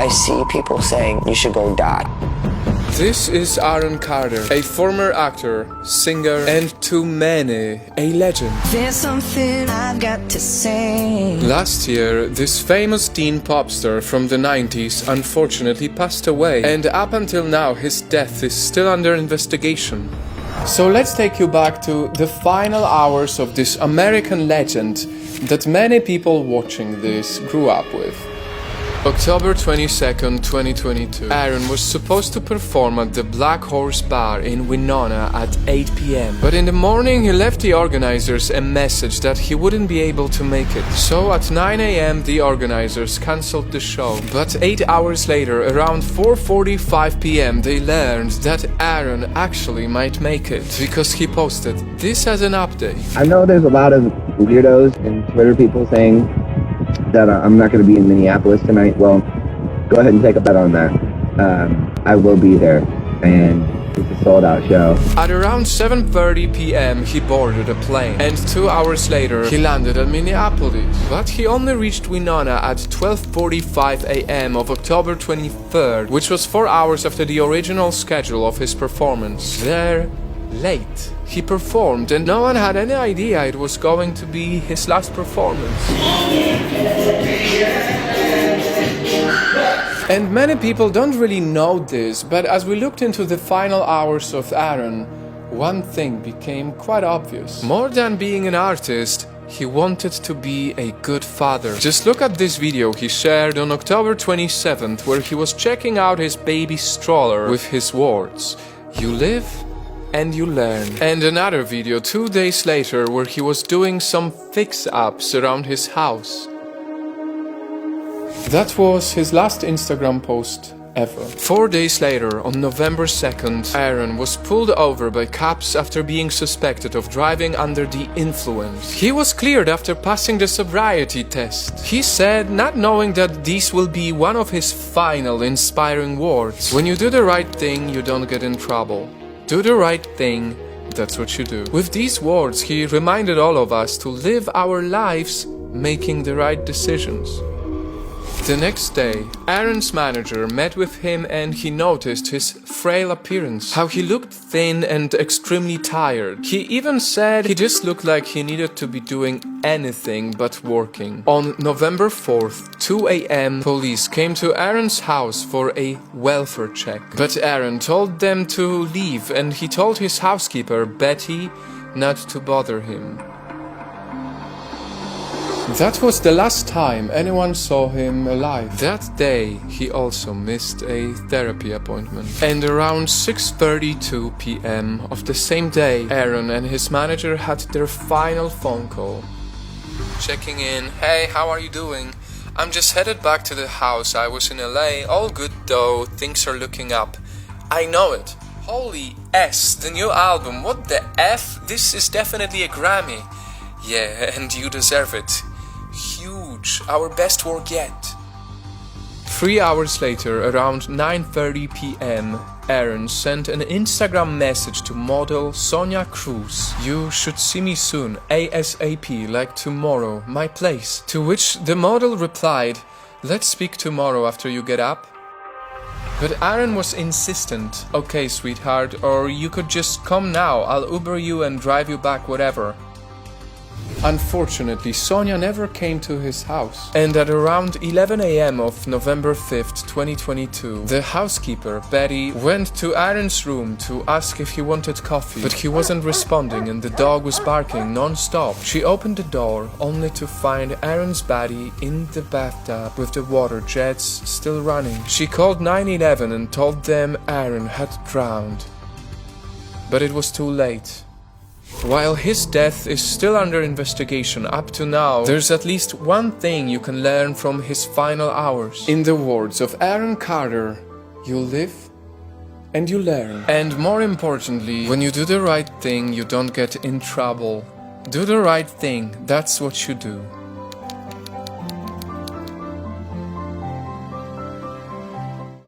I see people saying you should go die. This is Aaron Carter, a former actor, singer, and to many, a legend. There's something I've got to say. Last year, this famous teen pop star from the 90s unfortunately passed away, and up until now his death is still under investigation. So let's take you back to the final hours of this American legend that many people watching this grew up with. October 22nd, 2022. Aaron was supposed to perform at the Black Horse Bar in Winona at 8 p.m. But in the morning he left the organizers a message that he wouldn't be able to make it. So at 9 a.m. the organizers cancelled the show. But 8 hours later, around 4:45 p.m. they learned that Aaron actually might make it, because he posted this as an update. I know there's a lot of weirdos and Twitter people saying that I'm not going to be in Minneapolis tonight. Well, go ahead and take a bet on that. I will be there, and it's a sold-out show. At around 7:30 p.m. he boarded a plane, and 2 hours later he landed at Minneapolis. But he only reached Winona at 12:45 a.m. of October 23rd, which was 4 hours after the original schedule of his performance. There, late, he performed, and no one had any idea it was going to be his last performance. And many people don't really know this, but as we looked into the final hours of Aaron, one thing became quite obvious. More than being an artist, he wanted to be a good father. Just look at this video he shared on October 27th, where he was checking out his baby stroller with his words, "You live and you learn." And another video 2 days later where he was doing some fix-ups around his house. That was his last Instagram post ever. 4 days later, on November 2nd, Aaron was pulled over by cops after being suspected of driving under the influence. He was cleared after passing the sobriety test. He said, not knowing that these will be one of his final inspiring words: "When you do the right thing, you don't get in trouble. Do the right thing, that's what you do." With these words, he reminded all of us to live our lives making the right decisions. The next day, Aaron's manager met with him and he noticed his frail appearance, how he looked thin and extremely tired. He even said he just looked like he needed to be doing anything but working. On November 4th, 2 a.m., police came to Aaron's house for a welfare check. But Aaron told them to leave, and he told his housekeeper, Betty, not to bother him. That was the last time anyone saw him alive. That day, he also missed a therapy appointment. And around 6:32 p.m. of the same day, Aaron and his manager had their final phone call. Checking in, "Hey, how are you doing? I'm just headed back to the house. I was in LA. All good though, things are looking up." "I know it. Holy S, the new album, what the F? This is definitely a Grammy." "Yeah, and you deserve it. Huge, our best work yet." 3 hours later, around 9:30 p.m., Aaron sent an Instagram message to model Sonia Cruz. "You should see me soon, ASAP, like tomorrow, my place." To which the model replied, "Let's speak tomorrow after you get up." But Aaron was insistent. "Okay, sweetheart, or you could just come now, I'll Uber you and drive you back, whatever." Unfortunately, Sonia never came to his house. And at around 11 a.m. of November 5th, 2022, the housekeeper, Betty, went to Aaron's room to ask if he wanted coffee, but he wasn't responding and the dog was barking non-stop. She opened the door only to find Aaron's body in the bathtub with the water jets still running. She called 911 and told them Aaron had drowned. But it was too late. While his death is still under investigation up to now, there's at least one thing you can learn from his final hours. In the words of Aaron Carter, you live and you learn. And more importantly, when you do the right thing, you don't get in trouble. Do the right thing, that's what you do.